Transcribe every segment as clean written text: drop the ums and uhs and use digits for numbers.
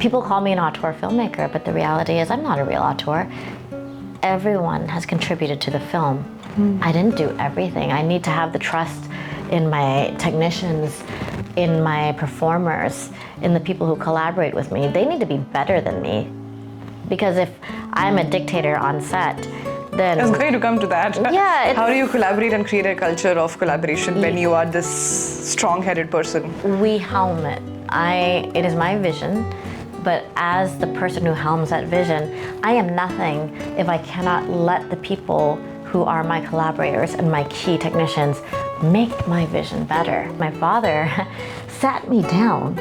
People call me an auteur filmmaker, but the reality is I'm not a real auteur. Everyone has contributed to the film. I didn't do everything. I need to have the trust in my technicians, in my performers, in the people who collaborate with me. They need to be better than me. Because if I'm a dictator on set, then... It's going to come to that. Yeah. How do you collaborate and create a culture of collaboration when you are this strong-headed person? We helm it. It is my vision, but as the person who helms that vision, I am nothing if I cannot let the people who are my collaborators and my key technicians make my vision better. My father sat me down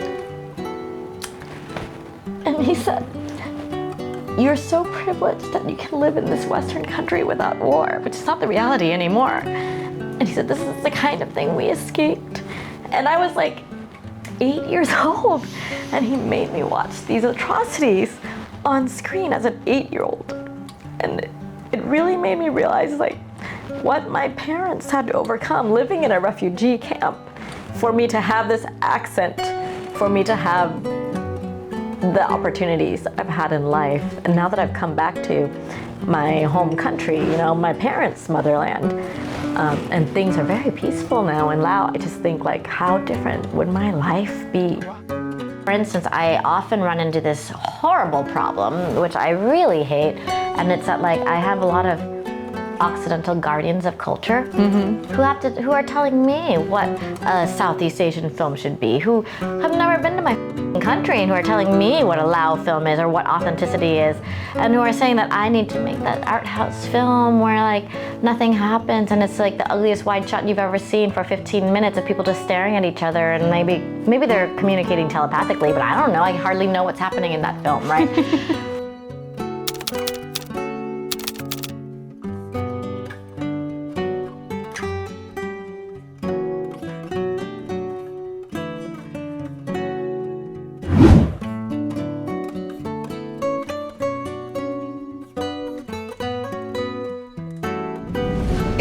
and he said, "You're so privileged that you can live in this Western country without war," which is not the reality anymore. And he said, "This is the kind of thing we escaped." And I was like 8 years old, and he made me watch these atrocities on screen as an 8-year-old. And it really made me realize like what my parents had to overcome living in a refugee camp for me to have this accent, for me to have the opportunities I've had in life. And now that I've come back to my home country, you know, my parents' motherland, and things are very peaceful now in Laos, I just think like, how different would my life be? For instance, I often run into this horrible problem, which I really hate, and it's that like I have a lot of Occidental guardians of culture who are telling me what a Southeast Asian film should be, who have never been to my country and who are telling me what a Lao film is or what authenticity is, and who are saying that I need to make that art house film where like nothing happens and it's like the ugliest wide shot you've ever seen for 15 minutes of people just staring at each other, and maybe they're communicating telepathically, but I don't know, I hardly know what's happening in that film, right?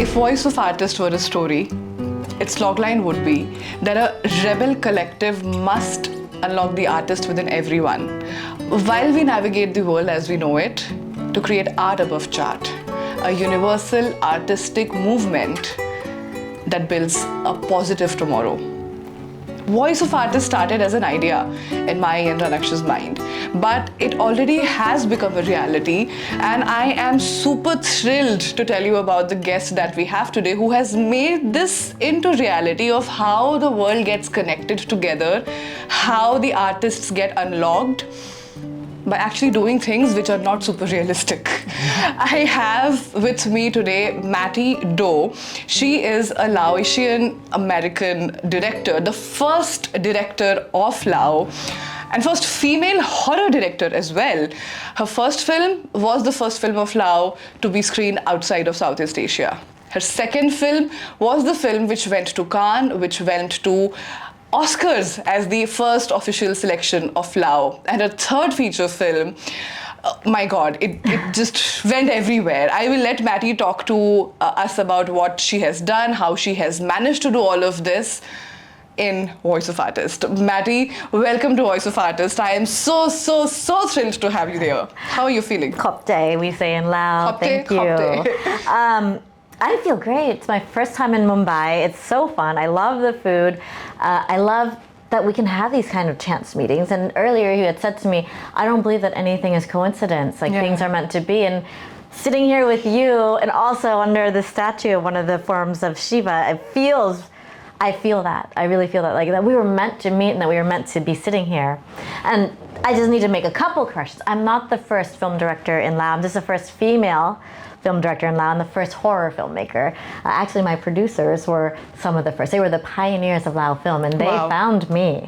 If Voice of Artist were a story, its logline would be that a rebel collective must unlock the artist within everyone, while we navigate the world as we know it, to create art above chart, a universal artistic movement that builds a positive tomorrow. Voice of Artist started as an idea in my and Ranaksh's mind, but it already has become a reality, and I am super thrilled to tell you about the guest that we have today who has made this into reality of how the world gets connected together, how the artists get unlocked by actually doing things which are not super realistic. I have with me today Mattie Do. She is a Laotian American director, the first director of Laos, and first female horror director as well. Her first film was the first film of Laos to be screened outside of Southeast Asia. Her second film was the film which went to Cannes, which went to Oscars as the first official selection of Laos. And her third feature film, my God, it just went everywhere. I will let Mattie talk to us about what she has done, how she has managed to do all of this in Voice of Artist. Mattie, welcome to Voice of Artist. I am so thrilled to have you there. How are you feeling? Khop day, we say in Lao. Thank you. I feel great. It's my first time in Mumbai. It's so fun. I love the food. I love that we can have these kind of chance meetings. And earlier you had said to me, I don't believe that anything is coincidence, like things are meant to be. And sitting here with you and also under the statue of one of the forms of Shiva, I feel that. I really feel that, like that we were meant to meet and that we were meant to be sitting here. And I just need to make a couple corrections. I'm not the first film director in Laos. I'm just the first female film director in Laos and the first horror filmmaker. Actually, my producers were some of the first. They were the pioneers of Lao film, and they found me.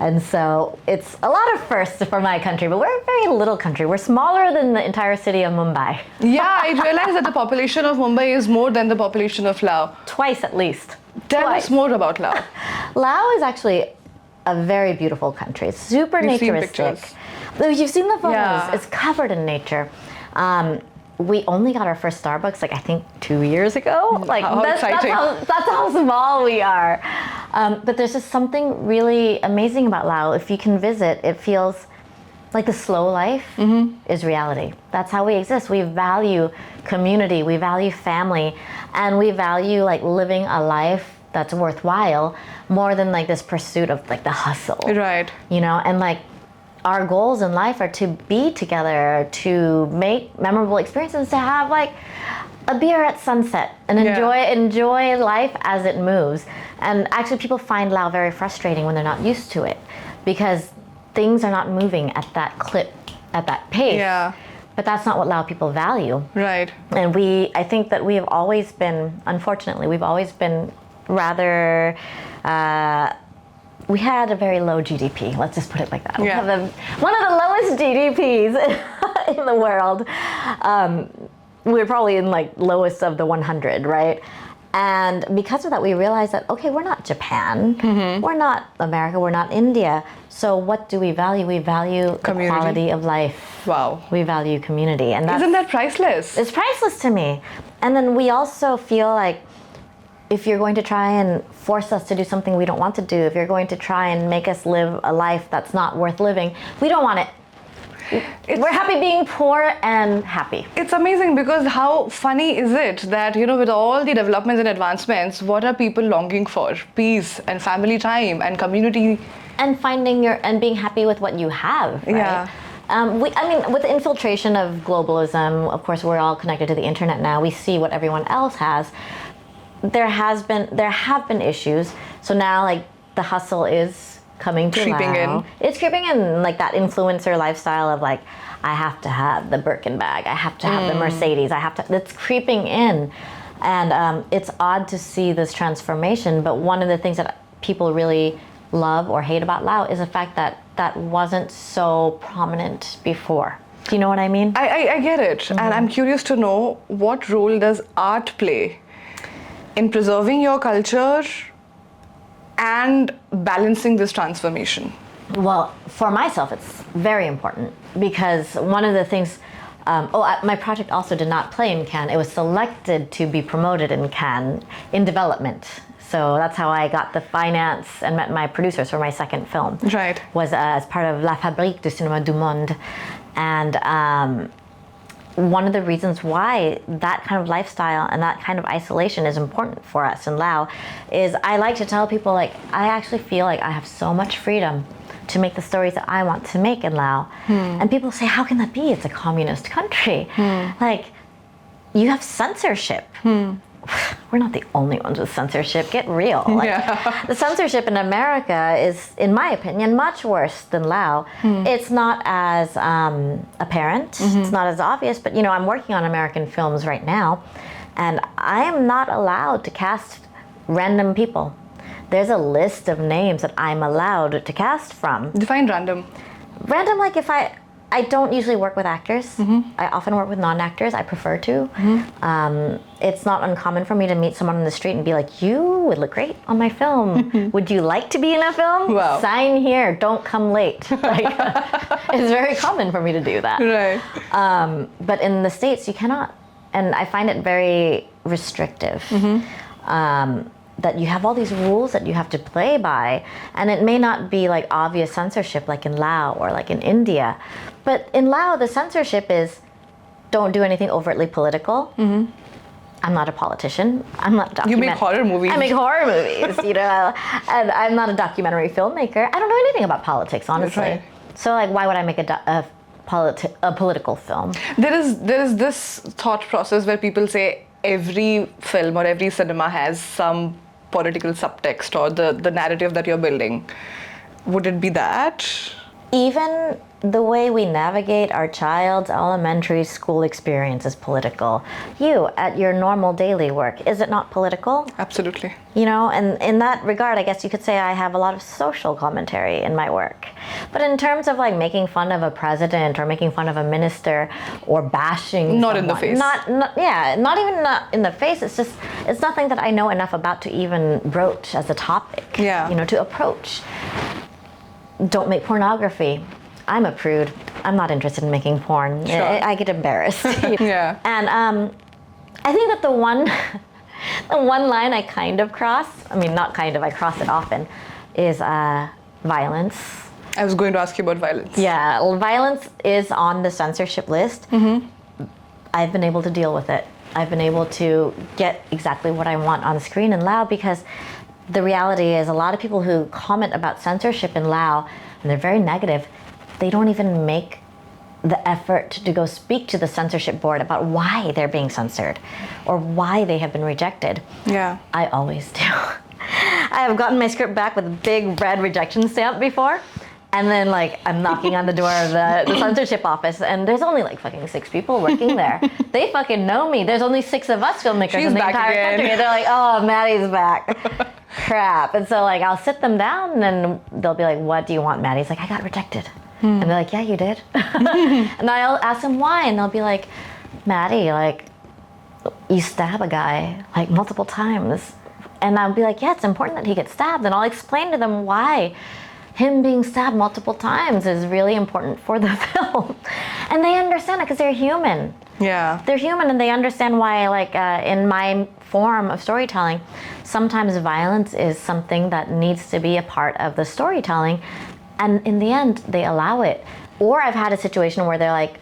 And so it's a lot of firsts for my country, but we're a very little country. We're smaller than the entire city of Mumbai. Yeah, I realized that the population of Mumbai is more than the population of Laos. Twice at least. Tell us more about Laos. Laos is actually a very beautiful country. It's super naturistic. You've seen the photos. It's covered in nature. We only got our first Starbucks, like I think 2 years ago. Like how exciting. That's how small we are. But there's just something really amazing about Laos. If you can visit, it feels like the slow life is reality. That's how we exist. We value community, we value family, and we value like living a life that's worthwhile more than like this pursuit of like the hustle. Right. You know, and like our goals in life are to be together, to make memorable experiences, to have like a beer at sunset and enjoy life as it moves. And actually people find Lao very frustrating when they're not used to it, because things are not moving at that clip, at that pace. Yeah. But that's not what Lao people value. Right. And I think that we have always been, unfortunately, we've always been rather, we had a very low GDP. Let's just put it like that. We have one of the lowest GDPs in the world. We're probably in like lowest of the 100, right? And because of that, we realized that, okay, we're not Japan, we're not America, we're not India. So what do we value? We value the quality of life. Wow. We value community. And isn't that priceless? It's priceless to me. And then we also feel like if you're going to try and force us to do something we don't want to do, if you're going to try and make us live a life that's not worth living, we don't want it. We're happy being poor and happy. It's amazing because how funny is it that, you know, with all the developments and advancements, what are people longing for? Peace and family time and community. And finding and being happy with what you have, right? Yeah. I mean, with the infiltration of globalism, of course, we're all connected to the internet now. We see what everyone else has. There have been issues. So now, like, the hustle is coming to creeping Lao. in. It's creeping in, like that influencer lifestyle of like, I have to have the Birkin bag, I have to have the Mercedes, it's creeping in. And it's odd to see this transformation, but one of the things that people really love or hate about Lao is the fact that that wasn't so prominent before. Do you know what I mean? I get it. And I'm curious to know, what role does art play in preserving your culture and balancing this transformation? Well, for myself, it's very important because one of the things, my project also did not play in Cannes. It was selected to be promoted in Cannes in development. So that's how I got the finance and met my producers for my second film. Right. Was as part of La Fabrique du Cinéma du Monde. And one of the reasons why that kind of lifestyle and that kind of isolation is important for us in Lao is I like to tell people, like, I actually feel like I have so much freedom to make the stories that I want to make in Lao. And people say, how can that be? It's a communist country. Like, you have censorship. We're not the only ones with censorship. Get real. Like, the censorship in America is, in my opinion, much worse than Lao. It's not as apparent. It's not as obvious. But, you know, I'm working on American films right now, and I am not allowed to cast random people. There's a list of names that I'm allowed to cast from. Define random. Random, like if I don't usually work with actors. I often work with non-actors. I prefer to. It's not uncommon for me to meet someone on the street and be like, you would look great on my film. Would you like to be in a film? Wow. Sign here. Don't come late. Like, it's very common for me to do that. Right. But in the States, you cannot. And I find it very restrictive. That you have all these rules that you have to play by, and it may not be like obvious censorship like in Laos or like in India, but in Laos the censorship is don't do anything overtly political. I'm not a politician. I'm not You make horror movies. I make horror movies, you know, and I'm not a documentary filmmaker. I don't know anything about politics, honestly. Right. So like, why would I make a political film? There is this thought process where people say every film or every cinema has some political subtext or the narrative that you're building. Would it be that? Even the way we navigate our child's elementary school experience is political. You, at your normal daily work, is it not political? Absolutely. You know, and in that regard, I guess you could say I have a lot of social commentary in my work. But in terms of like making fun of a president or making fun of a minister or bashing Not someone, in the face. not even in the face. It's just, it's nothing that I know enough about to even broach as a topic. Yeah. You know, to approach. Don't make pornography. I'm a prude. I'm not interested in making porn. Sure. I get embarrassed. Yeah. And I think that the one line I kind of cross, I mean, not kind of, I cross it often, is violence. I was going to ask you about violence. Yeah, violence is on the censorship list. I've been able to deal with it. I've been able to get exactly what I want on screen in Lao, because the reality is a lot of people who comment about censorship in Lao, and they're very negative, they don't even make the effort to go speak to the censorship board about why they're being censored or why they have been rejected. Yeah. I always do. I have gotten my script back with a big red rejection stamp before, and then like I'm knocking on the door of the censorship office, and there's only like fucking 6 people working there. They fucking know me. There's only 6 of us filmmakers She's in the back entire again. country. And they're like, oh, Maddie's back. Crap. And so like I'll sit them down and they'll be like, what do you want, Maddie? He's like, I got rejected. And they're like, yeah, you did. And I'll ask them why, and they'll be like, Maddie, like, you stab a guy like multiple times. And I'll be like, yeah, it's important that he gets stabbed. And I'll explain to them why him being stabbed multiple times is really important for the film. And they understand it because they're human. Yeah. They're human, and they understand why, like, in my form of storytelling, sometimes violence is something that needs to be a part of the storytelling. And in the end, they allow it. Or I've had a situation where they're like,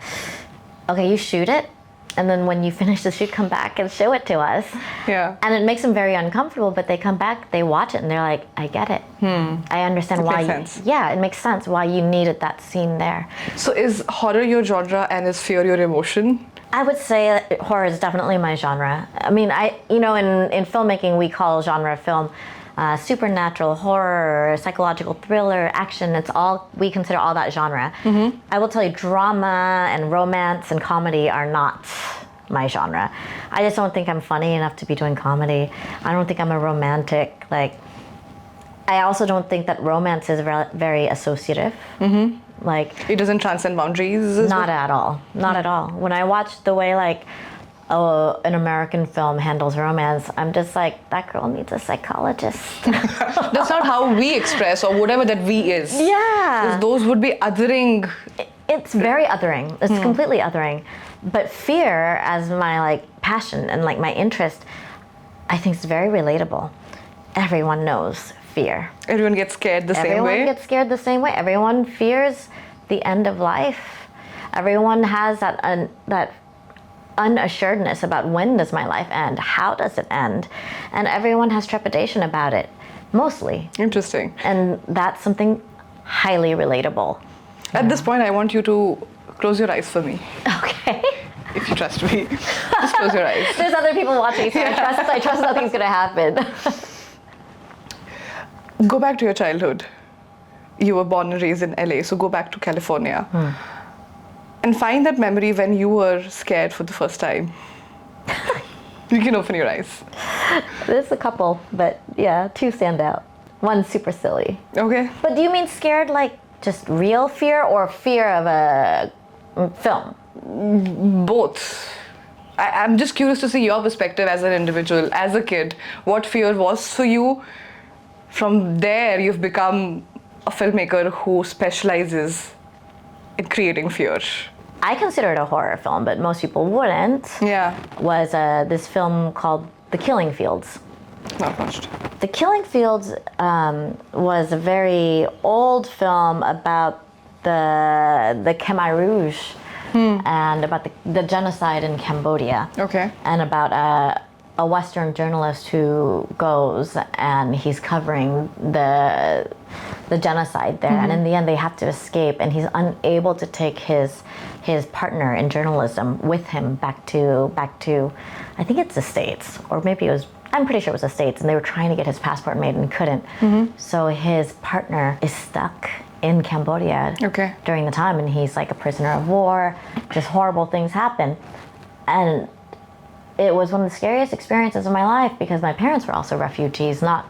okay, you shoot it, and then when you finish the shoot, come back and show it to us. Yeah. And it makes them very uncomfortable, but they come back, they watch it, and they're like, I get it. I understand why. Makes sense. Yeah, it makes sense why you needed that scene there. So is horror your genre and is fear your emotion? I would say that horror is definitely my genre. I mean, in filmmaking, we call genre film supernatural, horror, psychological thriller, action. It's all, we consider all that genre. I will tell you, drama and romance and comedy are not my genre. I just don't think I'm funny enough to be doing comedy. I don't think I'm a romantic. Like, I also don't think that romance is very associative. Like, It doesn't transcend boundaries? not at all. Not at all. When I watch the way like an American film handles romance, I'm just like, that girl needs a psychologist. That's not how we express, or whatever that we is. Yeah. Those would be othering. It's very othering. It's completely othering. But fear, as my like passion and like my interest, I think is very relatable. Everyone knows fear. Everyone gets scared the same way. Everyone gets scared the same way. Everyone fears the end of life. Everyone has that unassuredness about when does my life end? How does it end? And everyone has trepidation about it, mostly. Interesting. And that's something highly relatable. At this point, I want you to close your eyes for me, Okay. if you trust me. Just close your eyes. There's other people watching, so I trust nothing's gonna happen. Go back to your childhood. You were born and raised in LA, so go back to California. And find that memory when you were scared for the first time. You can open your eyes. There's a couple, but yeah, 2 stand out. One's super silly. Okay. But do you mean scared like just real fear, or fear of a film? Both. I'm just curious to see your perspective as an individual, as a kid. What fear was for you? From there, you've become a filmmaker who specializes in creating fear. I consider it a horror film, but most people wouldn't. Yeah. Was this film called The Killing Fields. Not watched. The Killing Fields was a very old film about the Khmer Rouge and about the genocide in Cambodia. Okay. And about a Western journalist who goes and he's covering the genocide there, and in the end they have to escape, and he's unable to take his partner in journalism with him back to I think it's the States, or maybe I'm pretty sure it was the States, and they were trying to get his passport made and couldn't. So his partner is stuck in Cambodia during the time, and he's like a prisoner of war. Just horrible things happen, and it was one of the scariest experiences of my life, because my parents were also refugees, not,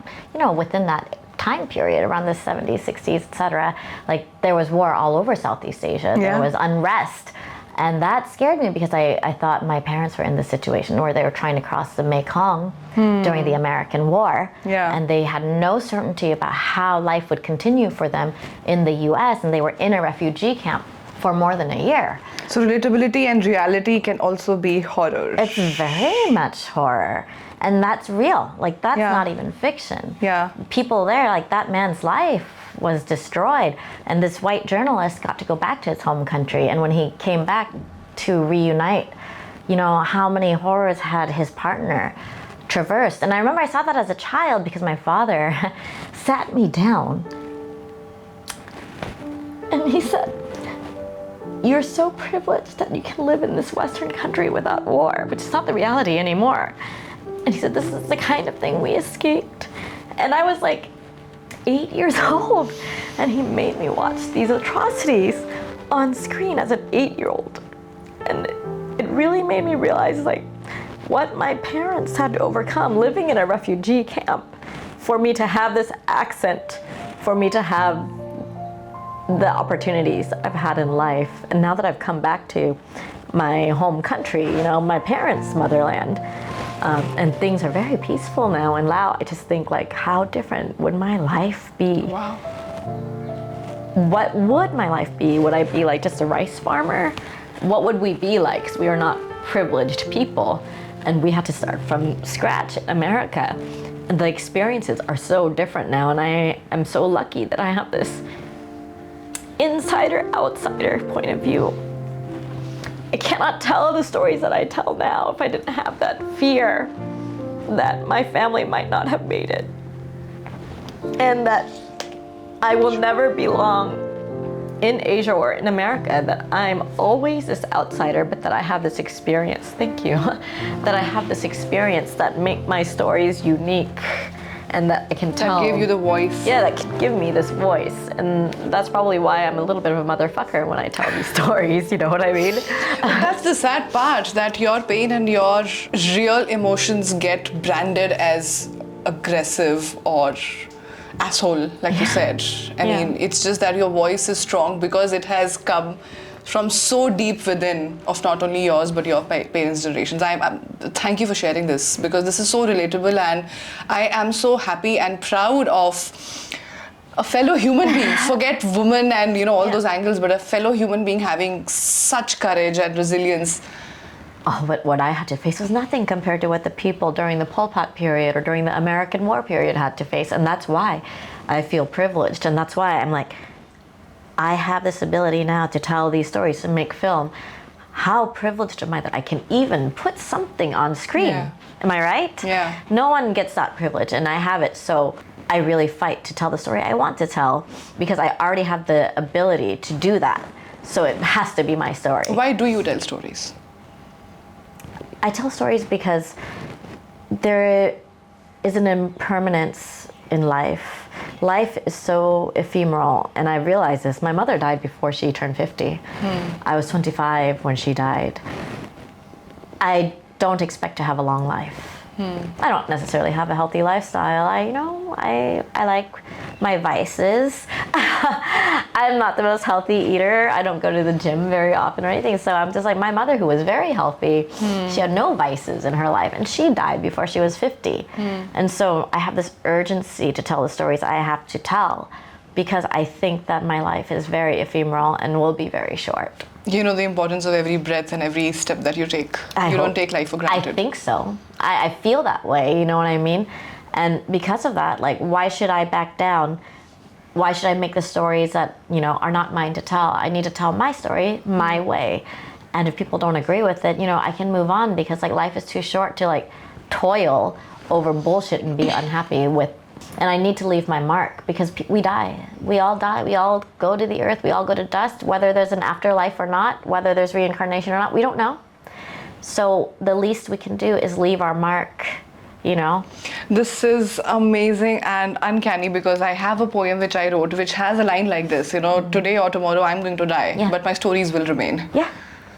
within that time period, around the 70s, 60s, etc. Like, there was war all over Southeast Asia. There was unrest. And that scared me, because I thought my parents were in this situation where they were trying to cross the Mekong during the American War. Yeah. And they had no certainty about how life would continue for them in the US, and they were in a refugee camp for more than a year. So relatability and reality can also be horror. It's very much horror. And that's real. Like, that's not even fiction. Yeah. People there, like, that man's life was destroyed. And this white journalist got to go back to his home country. And when he came back to reunite, you know, how many horrors had his partner traversed. And I remember I saw that as a child because my father sat me down and he said, "You're so privileged that you can live in this Western country without war," which is not the reality anymore. And he said, "This is the kind of thing we escaped." And I was like 8 years old, and he made me watch these atrocities on screen as an 8-year-old. And it really made me realize like what my parents had to overcome living in a refugee camp for me to have this accent, for me to have the opportunities I've had in life. And now that I've come back to my home country, you know, my parents' motherland, and things are very peaceful now in Laos, I just think like, how different would my life be? Wow. What would my life be? Would I be like just a rice farmer? What would we be like? 'Cause we are not privileged people and we had to start from scratch in America. And the experiences are so different now, and I am so lucky that I have this insider-outsider point of view. I cannot tell the stories that I tell now if I didn't have that fear that my family might not have made it, and that I will never belong in Asia or in America, that I'm always this outsider, but that I have this experience, thank you, that I have this experience that make my stories unique, and that I can tell. That gave you the voice. Yeah, that can give me this voice. And that's probably why I'm a little bit of a motherfucker when I tell these stories, you know what I mean? That's the sad part, that your pain and your real emotions get branded as aggressive or asshole, like you said. I mean, it's just that your voice is strong because it has come from so deep within of not only yours but your parents' generations. Thank you for sharing this, because this is so relatable, and I am so happy and proud of a fellow human being. Forget woman and all those angles, but a fellow human being having such courage and resilience. Oh, but what I had to face was nothing compared to what the people during the Pol Pot period or during the American War period had to face. And that's why I feel privileged. And that's why I'm like, I have this ability now to tell these stories and make film. How privileged am I that I can even put something on screen? Yeah. Am I right? Yeah. No one gets that privilege, and I have it. So I really fight to tell the story I want to tell because I already have the ability to do that. So it has to be my story. Why do you tell stories? I tell stories because there is an impermanence in life. Life is so ephemeral, and I realized this. My mother died before she turned 50. I was 25 when she died. I don't expect to have a long life. I don't necessarily have a healthy lifestyle. I like my vices. I'm not the most healthy eater. I don't go to the gym very often or anything. So I'm just like my mother, who was very healthy. She had no vices in her life, and she died before she was 50. And so I have this urgency to tell the stories I have to tell, because I think that my life is very ephemeral and will be very short. You know the importance of every breath and every step that you take. You don't take life for granted. I think so. I feel that way, you know what I mean? And because of that, like, why should I back down? Why should I make the stories that, are not mine to tell? I need to tell my story my way. And if people don't agree with it, I can move on, because like life is too short to like toil over bullshit and be unhappy with. And I need to leave my mark, because we die. We all die. We all go to the earth. We all go to dust. Whether there's an afterlife or not, whether there's reincarnation or not, we don't know. So the least we can do is leave our mark, This is amazing and uncanny, because I have a poem which I wrote which has a line like this, today or tomorrow I'm going to die, but my stories will remain. Yeah,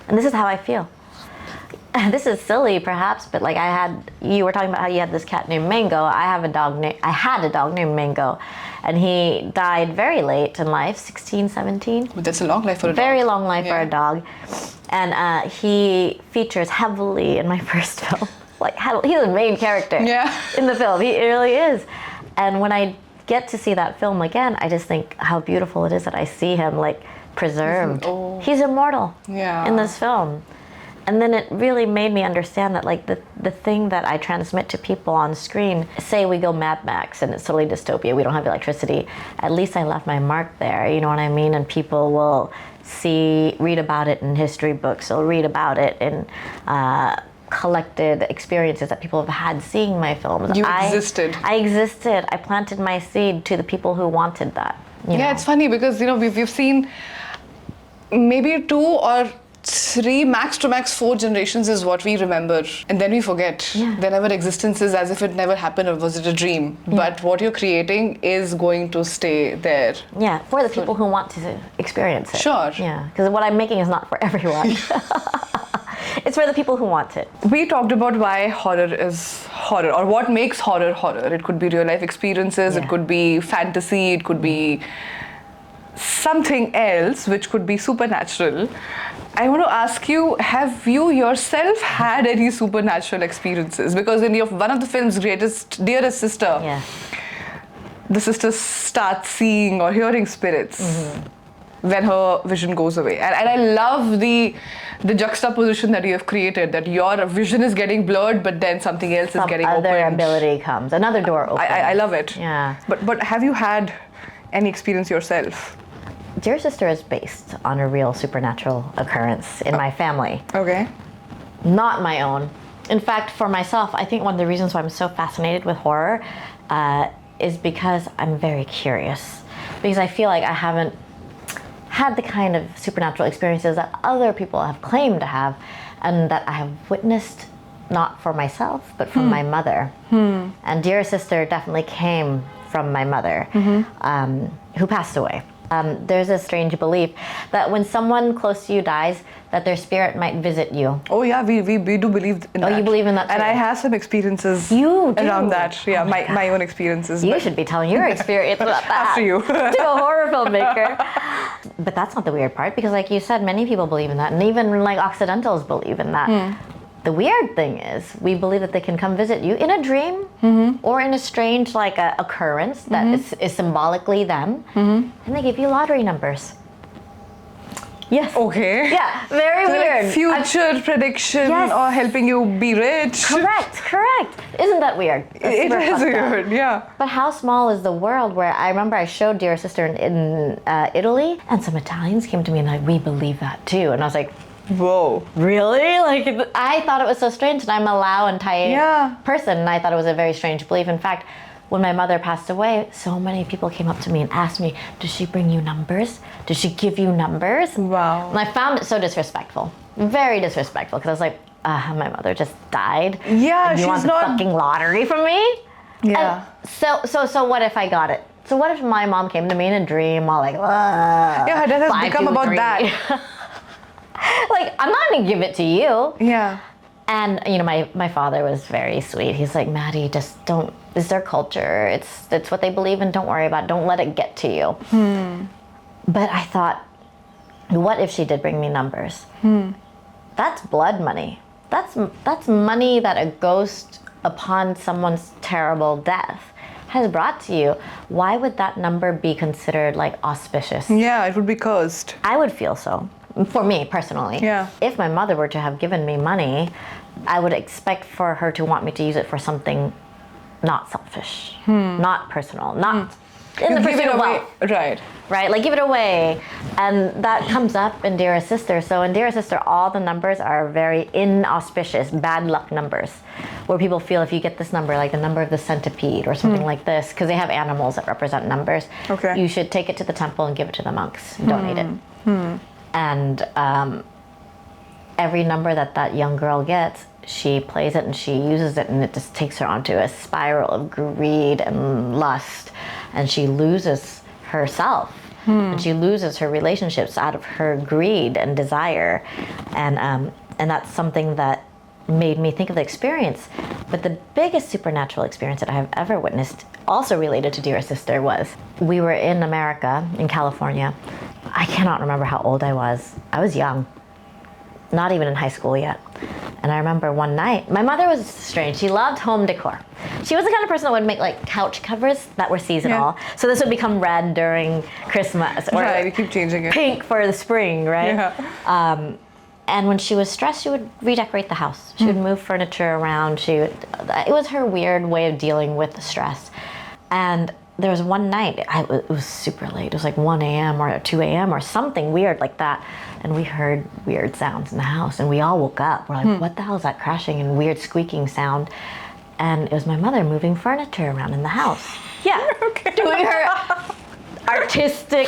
and this is how I feel. This is silly perhaps, but like you were talking about how you had this cat named Mango. I had a dog named Mango, and he died very late in life, 16, 17. But that's a long life for a dog. Very long life for a dog. And he features heavily in my first film. He's the main character in the film. He really is. And when I get to see that film again, I just think how beautiful it is that I see him preserved. He's immortal in this film. And then it really made me understand that like the thing that I transmit to people on screen, say we go Mad Max and it's totally dystopia, we don't have electricity, at least I left my mark there, you know what I mean? And people will read about it in history books, they'll read about it in collected experiences that people have had seeing my films. I existed. I planted my seed to the people who wanted that. You know? It's funny because, you know, we've seen maybe 2 or 3, max to max 4 generations is what we remember, and then we forget. Then our existence is as if it never happened, or was it a dream? But what you're creating is going to stay there. Yeah, for the people who want to experience it. Sure. Yeah, because what I'm making is not for everyone. It's for the people who want it. We talked about why horror is horror, or what makes horror horror. It could be real life experiences, it could be fantasy, it could be something else, which could be supernatural. I want to ask you, have you yourself had any supernatural experiences? Because in one of the film's Dearest Sister, the sister starts seeing or hearing spirits when her vision goes away. And I love the juxtaposition that you have created, that your vision is getting blurred, but then something else is getting opened. Other ability comes, another door opens. I love it. Yeah. But have you had any experience yourself? Dear Sister is based on a real supernatural occurrence in my family. Okay. Not my own. In fact, for myself, I think one of the reasons why I'm so fascinated with horror is because I'm very curious. Because I feel like I haven't had the kind of supernatural experiences that other people have claimed to have, and that I have witnessed not for myself, but from my mother. And Dear Sister definitely came from my mother, who passed away. There's a strange belief that when someone close to you dies, that their spirit might visit you. Oh yeah, we do believe in that. Oh, you believe in that too? And I have some experiences around that. Yeah, my own experiences. You should be telling your experience about that. After you. To a horror filmmaker. But that's not the weird part, because like you said, many people believe in that, and even like Occidentals believe in that. The weird thing is, we believe that they can come visit you in a dream or in a strange like occurrence that is symbolically them, and they give you lottery numbers. Yes. Okay. Yeah, very weird. Like future prediction or helping you be rich. Correct. Isn't that weird? It is weird, yeah. But how small is the world, where I remember I showed Dear Sister in Italy, and some Italians came to me and like, we believe that too. And I was like, whoa. Really? Like, I thought it was so strange, and I'm a Lao and Thai person, and I thought it was a very strange belief. In fact, when my mother passed away, so many people came up to me and asked me, does she bring you numbers? Does she give you numbers? Wow. And I found it so disrespectful. Very disrespectful, because I was like, my mother just died. Yeah, and you want the fucking lottery from me? Yeah. And so what if I got it? So what if my mom came to me in a dream, all like, yeah, that has become about that. Like, I'm not gonna give it to you. Yeah. And you know, my father was very sweet. He's like, Mattie, just don't. It's their culture. It's what they believe in. Don't worry about it. Don't let it get to you. But I thought, what if she did bring me numbers? That's blood money. That's money that a ghost, upon someone's terrible death, has brought to you. Why would that number be considered like auspicious? Yeah, it would be cursed. I would feel so. For me, personally. Yeah. If my mother were to have given me money, I would expect for her to want me to use it for something not selfish, not personal, not in the pursuit of wealth. Right, like give it away. And that comes up in Dearest Sister. So in Dearest Sister, all the numbers are very inauspicious, bad luck numbers, where people feel if you get this number, like the number of the centipede or something like this, because they have animals that represent numbers, you should take it to the temple and give it to the monks, donate it. And every number that young girl gets, she plays it and she uses it, and it just takes her onto a spiral of greed and lust, and she loses herself, and she loses her relationships out of her greed and desire, and that's something that made me think of the experience. But the biggest supernatural experience that I have ever witnessed, also related to Dearest Sister, was we were in America, in California. I cannot remember how old I was. I was young, not even in high school yet. And I remember one night, my mother was strange. She loved home decor. She was the kind of person that would make like couch covers that were seasonal. So this would become red during Christmas, or you keep changing it. Pink for the spring, right? And when she was stressed, she would redecorate the house. She would move furniture around. It was her weird way of dealing with the stress. And there was one night, it was super late. It was like 1 a.m. or 2 a.m. or something weird like that. And we heard weird sounds in the house. And we all woke up. We're like, what the hell is that crashing and weird squeaking sound? And it was my mother moving furniture around in the house. Yeah, doing her artistic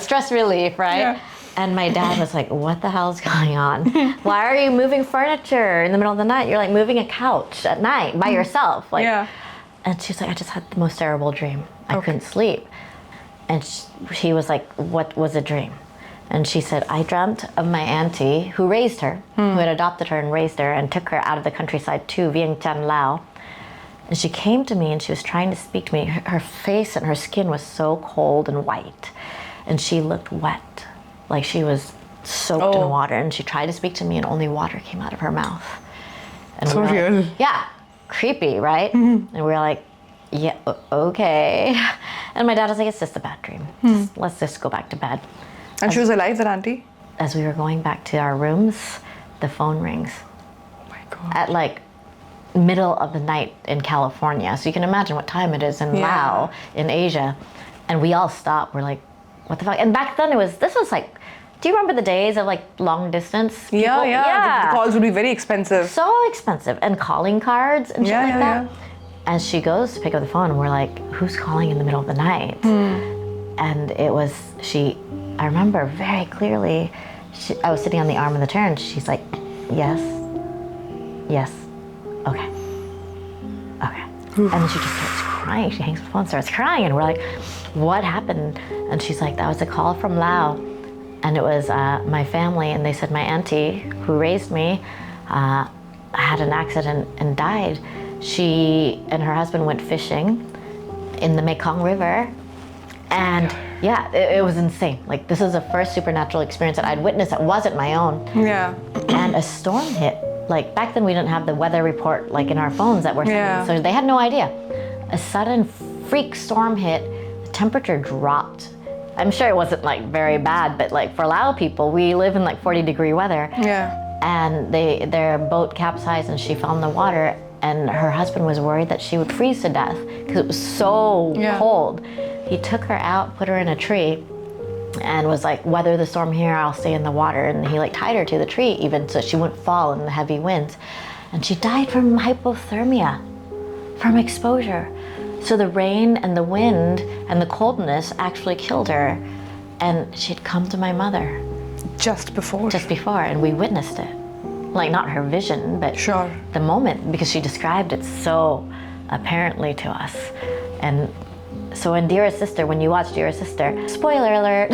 stress relief, right? Yeah. And my dad was like, what the hell's going on? Why are you moving furniture in the middle of the night? You're like moving a couch at night by yourself. Like, yeah. And she's like, I just had the most terrible dream. I couldn't sleep. And she was like, what was a dream? And she said, I dreamt of my auntie who raised her, who had adopted her and raised her and took her out of the countryside to Vientiane, Laos. And she came to me and she was trying to speak to me. Her face and her skin was so cold and white. And she looked wet, like she was soaked in water. And she tried to speak to me and only water came out of her mouth. And so real. Like, yeah, creepy, right? And we were like, yeah, okay. And my dad was like, it's just a bad dream. Let's just go back to bed. And she was alive, that auntie? As we were going back to our rooms, the phone rings. Oh my God. At like middle of the night in California. So you can imagine what time it is in Laos, in Asia. And we all stopped. We're like, what the fuck? And back then this was like, do you remember the days of like long distance people? Yeah. The calls would be very expensive. So expensive. And calling cards and shit like that. Yeah. And she goes to pick up the phone and we're like, who's calling in the middle of the night? And it was I remember very clearly, I was sitting on the arm of the chair and she's like, yes, okay. And then she just starts crying. She hangs up the phone and starts crying. And we're like, what happened? And she's like, that was a call from Laos. And it was my family. And they said my auntie, who raised me, had an accident and died. She and her husband went fishing in the Mekong River. And yeah, it was insane. Like, this is the first supernatural experience that I'd witnessed that wasn't my own. Yeah. And a storm hit. Like, back then we didn't have the weather report like in our phones that were so they had no idea. A sudden freak storm hit, the temperature dropped. I'm sure it wasn't like very bad, but like for Lao people, we live in like 40-degree weather. Yeah. And their boat capsized and she fell in the water, and her husband was worried that she would freeze to death because it was so cold. He took her out, put her in a tree, and was like, weather the storm here, I'll stay in the water. And he like tied her to the tree even so she wouldn't fall in the heavy winds. And she died from hypothermia, from exposure. So the rain and the wind and the coldness actually killed her. And she'd come to my mother. Just before, and we witnessed it. Like, not her vision, but the moment, because she described it so apparently to us. And so in Dearest Sister, when you watch Dearest Sister, spoiler alert,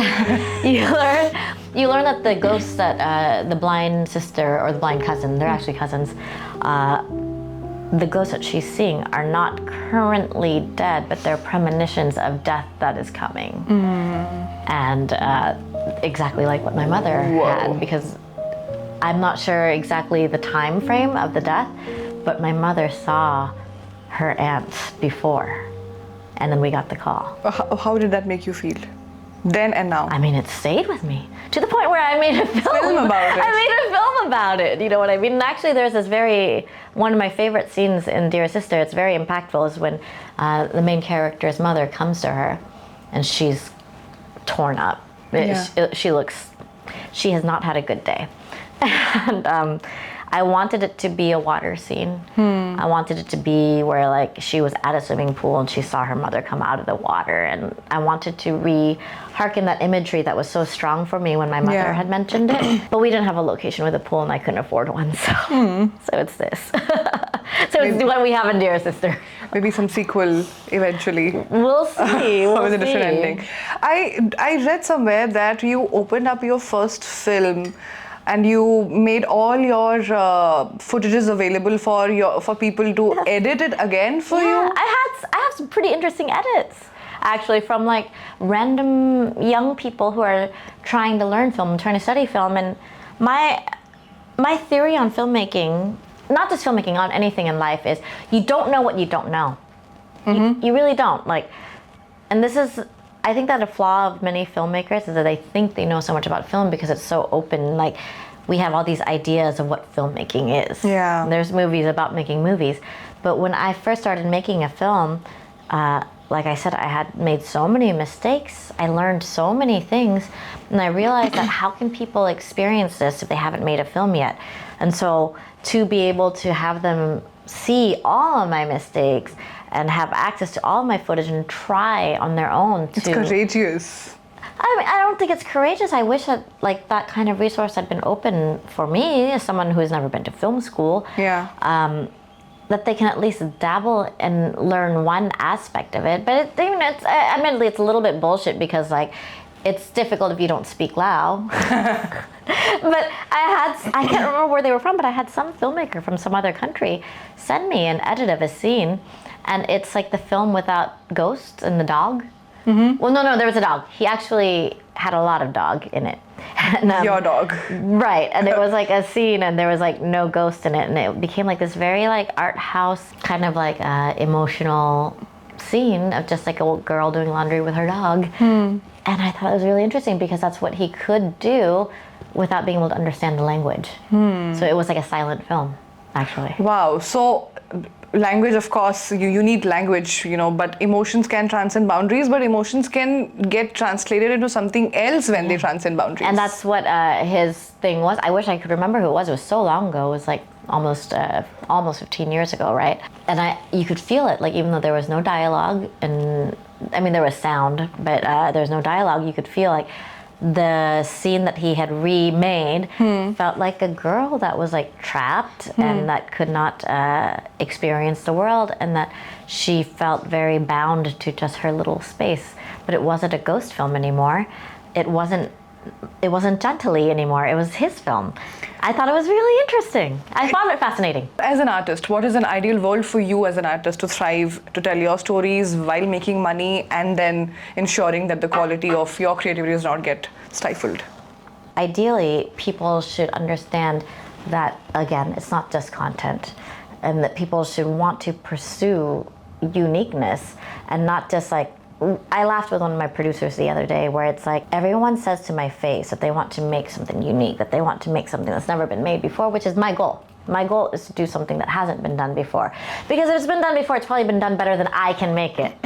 you learn that the ghosts that the blind sister or the blind cousin, they're actually cousins, the ghosts that she's seeing are not currently dead, but they're premonitions of death that is coming. And exactly like what my mother had, because I'm not sure exactly the time frame of the death, but my mother saw her aunt before. And then we got the call. How did that make you feel? Then and now? I mean, it stayed with me to the point where I made a film about it. I made a film about it. You know what I mean? And actually, there's this one of my favorite scenes in Dearest Sister. It's very impactful. Is when the main character's mother comes to her, and she's torn up. She has not had a good day, and I wanted it to be a water scene. I wanted it to be where like she was at a swimming pool and she saw her mother come out of the water, and I wanted to hearken that imagery that was so strong for me when my mother had mentioned it. But we didn't have a location with a pool and I couldn't afford one, so it's this. So it's what we have in Dearest Sister. Maybe some sequel eventually. We'll see. With a different ending. I read somewhere that you opened up your first film and you made all your footages available for people to edit it again for you? I have some pretty interesting edits, actually, from like random young people who are trying to learn film and trying to study film. And my theory on filmmaking, not just filmmaking, on anything in life, is you don't know what you don't know. You really don't. And this is, I think that a flaw of many filmmakers is that they think they know so much about film because it's so open. Like, we have all these ideas of what filmmaking is. Yeah. There's movies about making movies. But when I first started making a film, like I said, I had made so many mistakes. I learned so many things. And I realized that how can people experience this if they haven't made a film yet? And so to be able to have them see all of my mistakes and have access to all of my footage and try on their own to... It's courageous. I mean, I don't think it's courageous. I wish that like that kind of resource had been open for me as someone who's never been to film school. Yeah. That they can at least dabble and learn one aspect of it. But admittedly, it's a little bit bullshit because like it's difficult if you don't speak Lao. But I can't remember where they were from, but I had some filmmaker from some other country send me an edit of a scene, and it's like the film without ghosts and the dog. Mm-hmm. Well, no, there was a dog. He actually had a lot of dog in it. And, your dog. Right, and it was like a scene and there was like no ghost in it, and it became like this very like art house kind of like emotional scene of just like a girl doing laundry with her dog. And I thought it was really interesting because that's what he could do without being able to understand the language. So it was like a silent film, actually. Wow. So language, of course, you need language, but emotions can transcend boundaries, but emotions can get translated into something else when they transcend boundaries. And that's what his thing was. I wish I could remember who it was. It was so long ago. It was like almost 15 years ago, right? And you could feel it, like even though there was no dialogue, and I mean there was sound, but there was no dialogue, you could feel like the scene that he had remade felt like a girl that was like trapped and that could not experience the world, and that she felt very bound to just her little space. But it wasn't a ghost film anymore. It wasn't Chanthaly anymore. It was his film. I thought it was really interesting. I found it fascinating. As an artist, what is an ideal world for you as an artist to thrive, to tell your stories while making money and then ensuring that the quality of your creativity does not get stifled? Ideally, people should understand that, again, it's not just content, and that people should want to pursue uniqueness and not just like, I laughed with one of my producers the other day where it's like everyone says to my face that they want to make something unique, that they want to make something that's never been made before, which is my goal. My goal is to do something that hasn't been done before. Because if it's been done before, it's probably been done better than I can make it,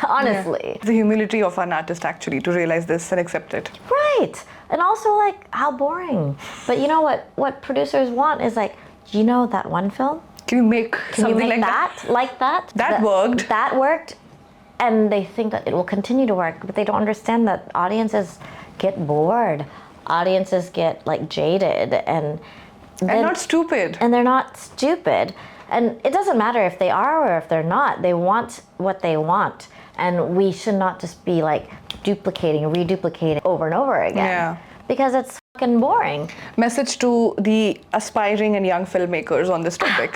honestly. Yeah. The humility of an artist actually to realize this and accept it. Right. And also like, how boring. But you know what producers want is like, you know that one film? Can you make something you make like that? Like that? That worked. That worked. And they think that it will continue to work, but they don't understand that audiences get bored. Audiences get like jaded and not stupid. And they're not stupid. And it doesn't matter if they are or if they're not. They want what they want. And we should not just be like duplicating, reduplicating over and over again. Yeah. Because it's fucking boring. Message to the aspiring and young filmmakers on this topic.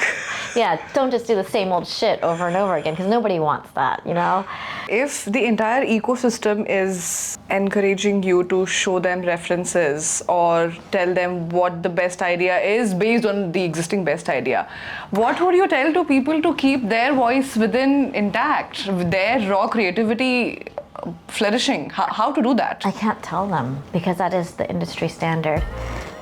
Yeah, don't just do the same old shit over and over again, because nobody wants that, you know? If the entire ecosystem is encouraging you to show them references or tell them what the best idea is based on the existing best idea, what would you tell to people to keep their voice within intact, their raw creativity flourishing? How to do that? I can't tell them, because that is the industry standard.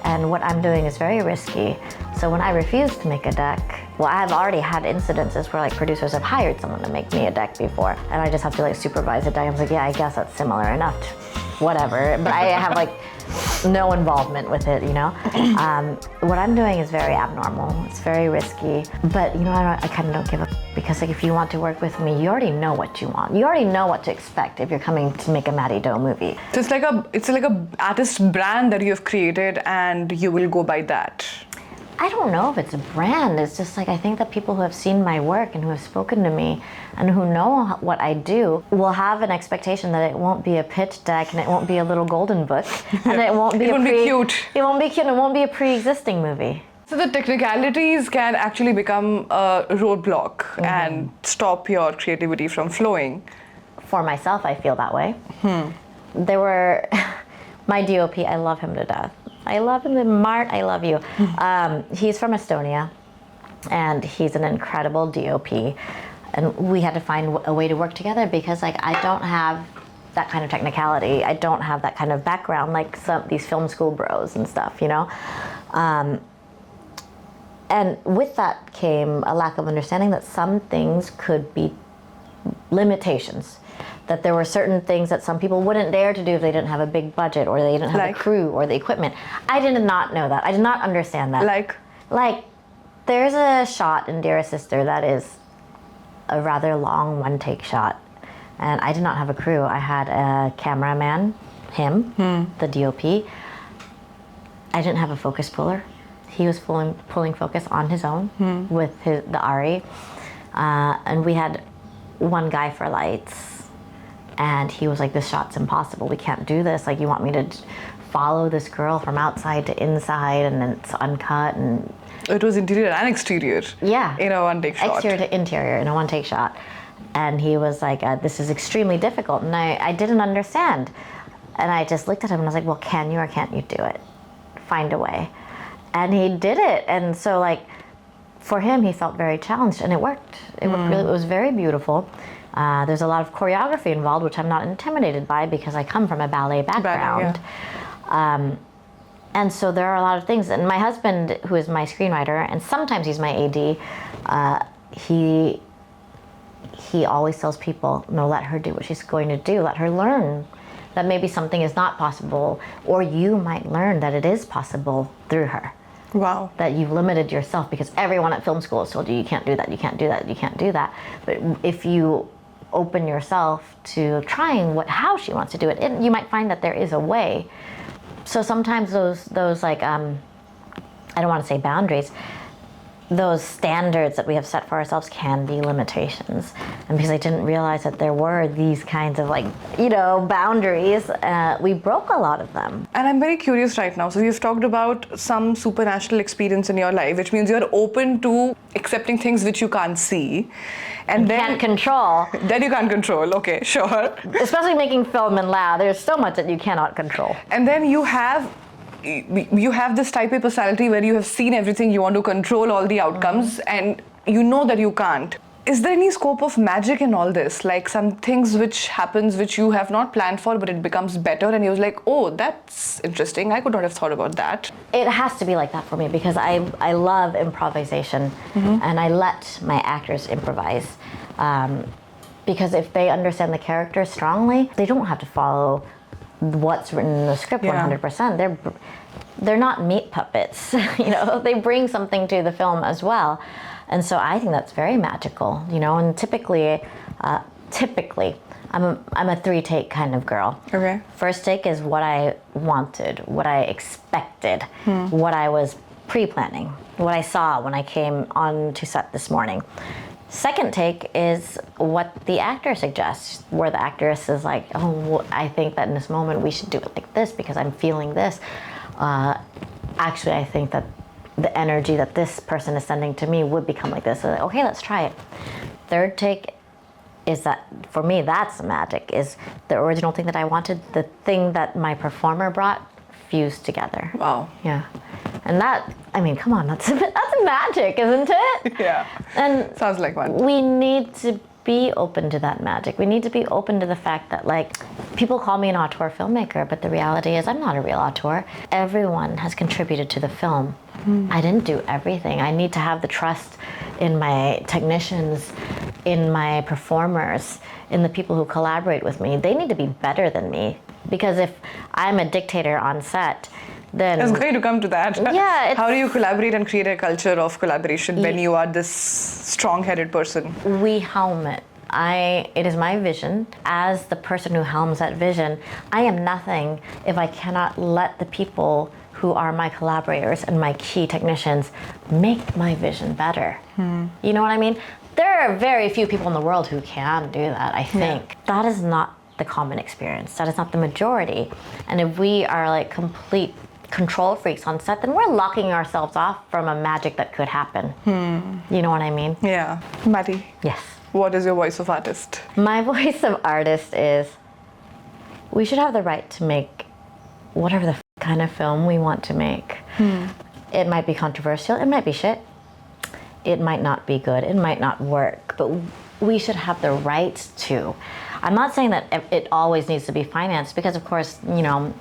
And what I'm doing is very risky. So when I refuse to make a deck, well, I've already had incidences where like producers have hired someone to make me a deck before, and I just have to like supervise the deck. I was like, yeah, I guess that's similar enough, whatever. But I have like no involvement with it, you know? What I'm doing is very abnormal. It's very risky. But you know, I kind of don't give a because like if you want to work with me, you already know what you want. You already know what to expect if you're coming to make a Mattie Do movie. So it's like a artist brand that you have created, and you will go by that. I don't know if it's a brand. It's just like I think that people who have seen my work and who have spoken to me and who know what I do will have an expectation that it won't be a pitch deck and it won't be a little golden book and it won't be it won't be cute. It won't be cute and it won't be a pre-existing movie. So the technicalities can actually become a roadblock and stop your creativity from flowing. For myself, I feel that way. There were my DOP, I love him to death. I love him, Mart, I love you. He's from Estonia, and he's an incredible DOP. And we had to find a way to work together because like I don't have that kind of technicality. I don't have that kind of background like these film school bros and stuff, you know? And with that came a lack of understanding that some things could be limitations. That there were certain things that some people wouldn't dare to do if they didn't have a big budget or they didn't have the crew or the equipment. I did not know that. I did not understand that. Like, there's a shot in Dearest Sister that is a rather long one-take shot. And I did not have a crew. I had a cameraman, him, the DOP. I didn't have a focus puller. He was pulling focus on his own with the Ari. And we had one guy for lights. And he was like, this shot's impossible. We can't do this. Like, you want me to follow this girl from outside to inside and then it's uncut and... It was interior and exterior. Yeah. In a one-take shot. Exterior to interior in a one-take shot. And he was like, this is extremely difficult. And I didn't understand. And I just looked at him and I was like, well, can you or can't you do it? Find a way. And he did it. And so, like, for him, he felt very challenged and it worked. It worked really, it was very beautiful. There's a lot of choreography involved, which I'm not intimidated by because I come from a ballet background. And so there are a lot of things. And my husband, who is my screenwriter, and sometimes he's my AD, he always tells people, no, let her do what she's going to do. Let her learn that maybe something is not possible, or you might learn that it is possible through her. Wow. That you've limited yourself because everyone at film school has told you can't do that, you can't do that, you can't do that. But if you open yourself to trying how she wants to do it, you might find that there is a way. So sometimes those like, I don't want to say boundaries, those standards that we have set for ourselves can be limitations. And because I didn't realize that there were these kinds of, like, you know, boundaries, we broke a lot of them. And I'm very curious right now. So you've talked about some supernatural experience in your life, which means you're open to accepting things which you can't see. And then can't control. Then you can't control, okay, sure. Especially making film in Laos, there's so much that you cannot control. And then you have this type of personality where you have seen everything, you want to control all the outcomes, and you know that you can't. Is there any scope of magic in all this? Like some things which happens which you have not planned for, but it becomes better and you're like, oh, that's interesting. I could not have thought about that. It has to be like that for me because I love improvisation and I let my actors improvise. Because if they understand the character strongly, they don't have to follow what's written in the script 100%. They're not meat puppets, you know. They bring something to the film as well, and so I think that's very magical, you know. And typically, I'm a 3-take kind of girl. Okay. First take is what I wanted, what I expected, what I was pre-planning, what I saw when I came on to set this morning. Second take is what the actor suggests, where the actress is like, oh, I think that in this moment we should do it like this because I'm feeling this. Actually, I think that the energy that this person is sending to me would become like this. So, okay, let's try it. Third take is that, for me, that's the magic, is the original thing that I wanted, the thing that my performer brought, fused together. Wow. Yeah. And that, I mean, come on, that's magic, isn't it? Yeah. And sounds like one. We need to be open to that magic. We need to be open to the fact that, like, people call me an auteur filmmaker, but the reality is I'm not a real auteur. Everyone has contributed to the film. I didn't do everything. I need to have the trust in my technicians, in my performers, in the people who collaborate with me. They need to be better than me. Because if I'm a dictator on set, then... It's going to come to that. Yeah. How do you collaborate and create a culture of collaboration when you are this strong-headed person? We helm it. It is my vision. As the person who helms that vision, I am nothing if I cannot let the people who are my collaborators and my key technicians make my vision better. You know what I mean? There are very few people in the world who can do that, I think. Yeah. That is not the common experience. That is not the majority. And if we are like complete control freaks on set, then we're locking ourselves off from a magic that could happen. You know what I mean? Yeah. Mattie. Yes. What is your voice of artist? My voice of artist is, we should have the right to make whatever the kind of film we want to make. It might be controversial, it might be shit. It might not be good, it might not work, but we should have the right to. I'm not saying that it always needs to be financed, because of course, you know,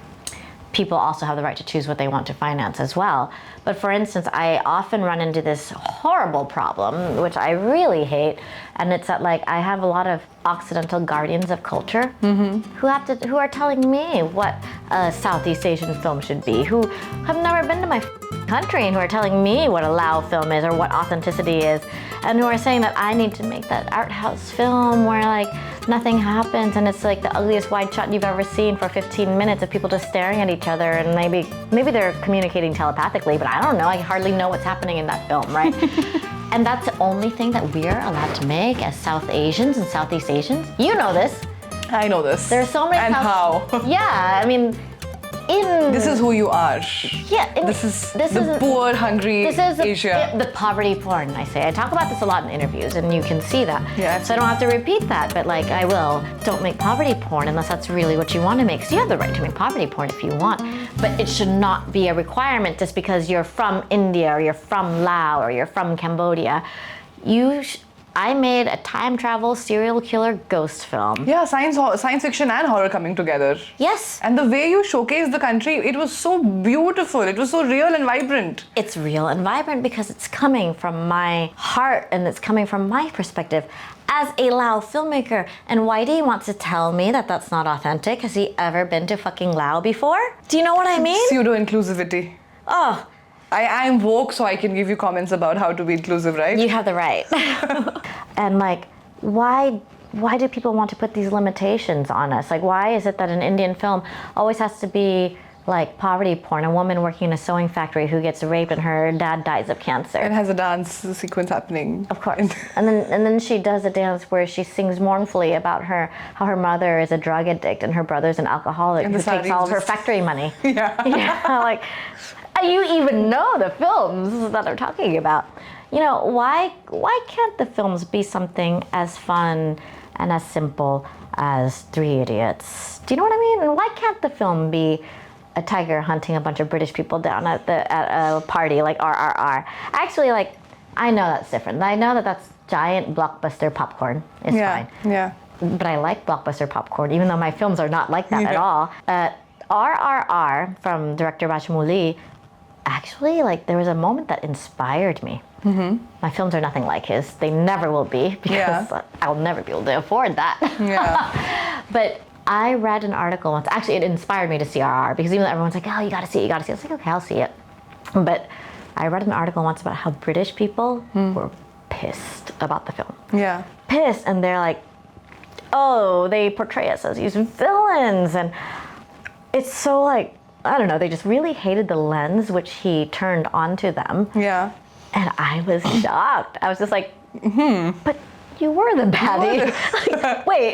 people also have the right to choose what they want to finance as well. But for instance, I often run into this horrible problem, which I really hate, and it's that like I have a lot of Occidental guardians of culture who are telling me what a Southeast Asian film should be, who have never been to my country and who are telling me what a Lao film is or what authenticity is, and who are saying that I need to make that art house film where like nothing happens and it's like the ugliest wide shot you've ever seen for 15 minutes of people just staring at each other, and maybe they're communicating telepathically, but I don't know, I hardly know what's happening in that film, right? And that's the only thing that we're allowed to make as South Asians and Southeast Asians. You know this. I know this. There are so many. And how? Yeah, I mean, this is who you are. Yeah. This is the poor, hungry Asia. The poverty porn, I say. I talk about this a lot in interviews, and you can see that. Yeah. So I don't have to repeat that, but like I will. Don't make poverty porn unless that's really what you want to make. So you have the right to make poverty porn if you want, but it should not be a requirement just because you're from India or you're from Laos or you're from Cambodia. I made a time travel serial killer ghost film. Yeah, science fiction and horror coming together. Yes. And the way you showcased the country, it was so beautiful. It was so real and vibrant. It's real and vibrant because it's coming from my heart and it's coming from my perspective as a Lao filmmaker. And Whitey wants to tell me that that's not authentic. Has he ever been to fucking Laos before? Do you know what I mean? Pseudo-inclusivity. Oh. I'm woke, so I can give you comments about how to be inclusive, right? You have the right. And like, why do people want to put these limitations on us? Like, why is it that an Indian film always has to be like poverty porn, a woman working in a sewing factory who gets raped and her dad dies of cancer? It has a dance sequence happening. Of course. and then she does a dance where she sings mournfully about how her mother is a drug addict and her brother's an alcoholic who takes all of her factory money. Yeah. Yeah, like, you even know the films that I'm talking about. You know, why can't the films be something as fun and as simple as Three Idiots? Do you know what I mean? And why can't the film be a tiger hunting a bunch of British people down at a party like RRR? Actually, like, I know that's different. I know that that's giant blockbuster popcorn. It's fine. Yeah. But I like blockbuster popcorn, even though my films are not like that at all. RRR from director Rajmouli, actually, like, there was a moment that inspired me. My films are nothing like his. They never will be, because I'll never be able to afford that. Yeah. But I read an article once. Actually, it inspired me to see RR, because even though everyone's like, oh, you gotta see it. I was like, okay, I'll see it. But I read an article once about how British people were pissed about the film. Yeah. Pissed, and they're like, oh, they portray us as these villains. And it's so like, I don't know, they just really hated the lens which he turned onto them. Yeah. And I was shocked. I was just like, but you were the baddie. Like, wait.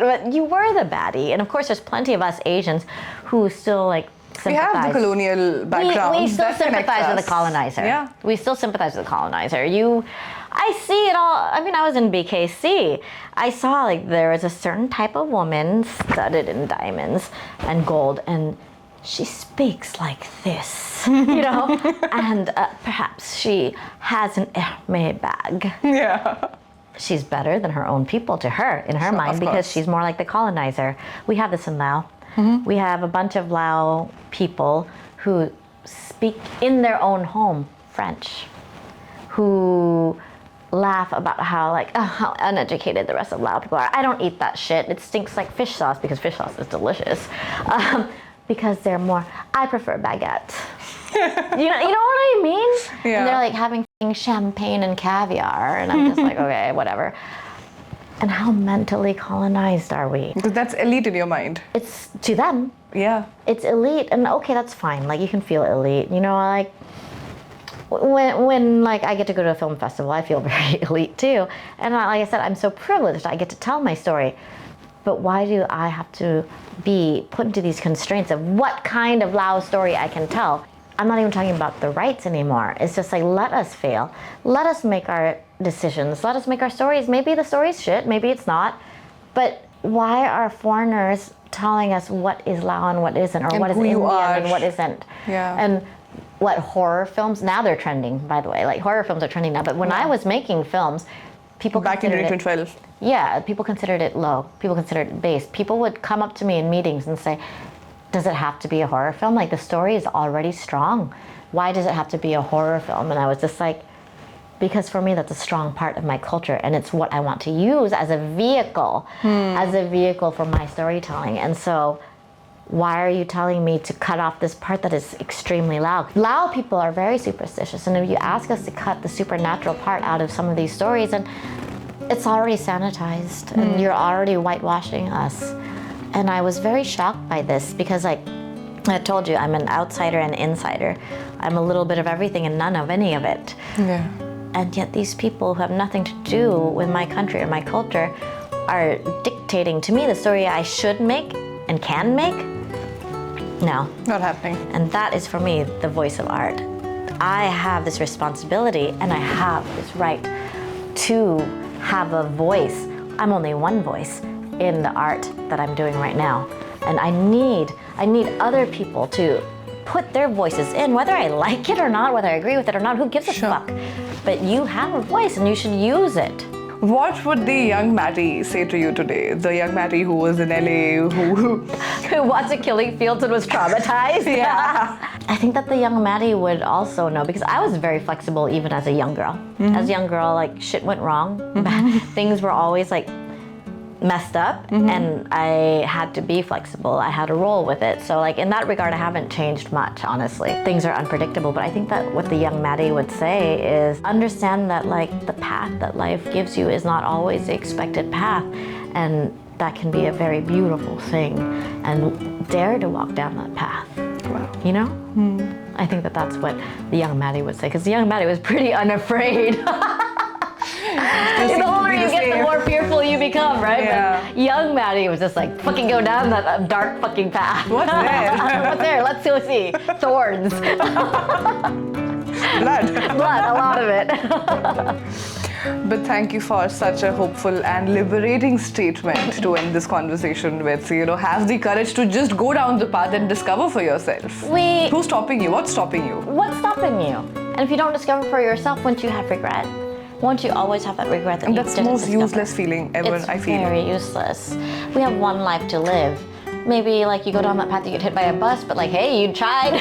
But you were the baddie. And of course, there's plenty of us Asians who still like sympathize. We have the colonial background. We still sympathize with the colonizer. Yeah. We still sympathize with the colonizer. I see it all. I mean, I was in BKC. I saw like there was a certain type of woman studded in diamonds and gold, and she speaks like this, you know, and perhaps she has an Hermès bag. Yeah. She's better than her own people to her, in her mind, because she's more like the colonizer. We have this in Laos. We have a bunch of Lao people who speak in their own home French, who laugh about how uneducated the rest of Lao people are. I don't eat that shit. It stinks like fish sauce, because fish sauce is delicious. Because they're more, I prefer baguette. you know what I mean? Yeah. And they're like having champagne and caviar, and I'm just like, okay, whatever. And how mentally colonized are we? Because that's elite in your mind. It's to them. Yeah. It's elite, and okay, that's fine. Like, you can feel elite. You know, like when like I get to go to a film festival, I feel very elite too. And like I said, I'm so privileged. I get to tell my story. But why do I have to be put into these constraints of what kind of Lao story I can tell? I'm not even talking about the rights anymore. It's just like, let us fail. Let us make our decisions. Let us make our stories. Maybe the story's shit, maybe it's not. But why are foreigners telling us what is Lao and what isn't, or what is Indian and what isn't? Yeah. And what horror films, now they're trending, by the way. Like, horror films are trending now. But when I was making films, people Back in considered it- 2012. Yeah, people considered it low. People considered it base. People would come up to me in meetings and say, does it have to be a horror film? Like, the story is already strong. Why does it have to be a horror film? And I was just like, because for me, that's a strong part of my culture, and it's what I want to use as a vehicle, for my storytelling. And so, why are you telling me to cut off this part that is extremely loud? Lao people are very superstitious, and if you ask us to cut the supernatural part out of some of these stories, and it's already sanitized, and you're already whitewashing us. And I was very shocked by this because, like I told you, I'm an outsider and insider. I'm a little bit of everything and none of any of it. Yeah. And yet these people who have nothing to do with my country or my culture are dictating to me the story I should make and can make. No. Not happening. And that is, for me, the voice of art. I have this responsibility and I have this right to have a voice. I'm only one voice in the art that I'm doing right now. And I need other people to put their voices in, whether I like it or not, whether I agree with it or not, who gives a fuck? But you have a voice and you should use it. What would the young Mattie say to you today? The young Mattie who was in LA, who watched Killing Fields and was traumatized? Yeah. I think that the young Mattie would also know, because I was very flexible even as a young girl. As a young girl, like, shit went wrong. Things were always like messed up, and I had to be flexible. I had to roll with it. So, like, in that regard, I haven't changed much, honestly. Things are unpredictable, but I think that what the young Mattie would say is understand that, like, the path that life gives you is not always the expected path, and that can be a very beautiful thing, and dare to walk down that path. Wow. You know? I think that that's what the young Mattie would say, because the young Mattie was pretty unafraid. The older you get, the more fearful you become, right? Yeah. But young Mattie was just like, fucking go down that dark fucking path. What's there? What's there? Let's go see. Thorns. Blood. Blood, a lot of it. But thank you for such a hopeful and liberating statement to end this conversation with. You know, have the courage to just go down the path and discover for yourself. Who's stopping you? What's stopping you? What's stopping you? And if you don't discover for yourself, won't you have regret? Won't you always have that regret that you That's the didn't most discover? useless feeling ever, It's I feel. very useless. We have one life to live. Maybe, like, you go down that path, you get hit by a bus, but, like, hey, you tried.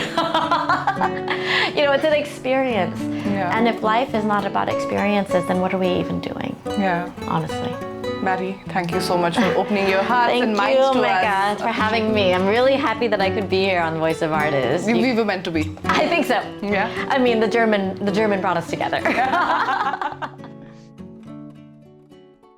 You know, it's an experience. Yeah. And if life is not about experiences, then what are we even doing? Yeah. Honestly. Mattie, thank you so much for opening your heart and mind Thank to you, us. Mecca, for having me. I'm really happy that I could be here on Voice of Artists. We were meant to be. I think so. Yeah. I mean, the German brought us together.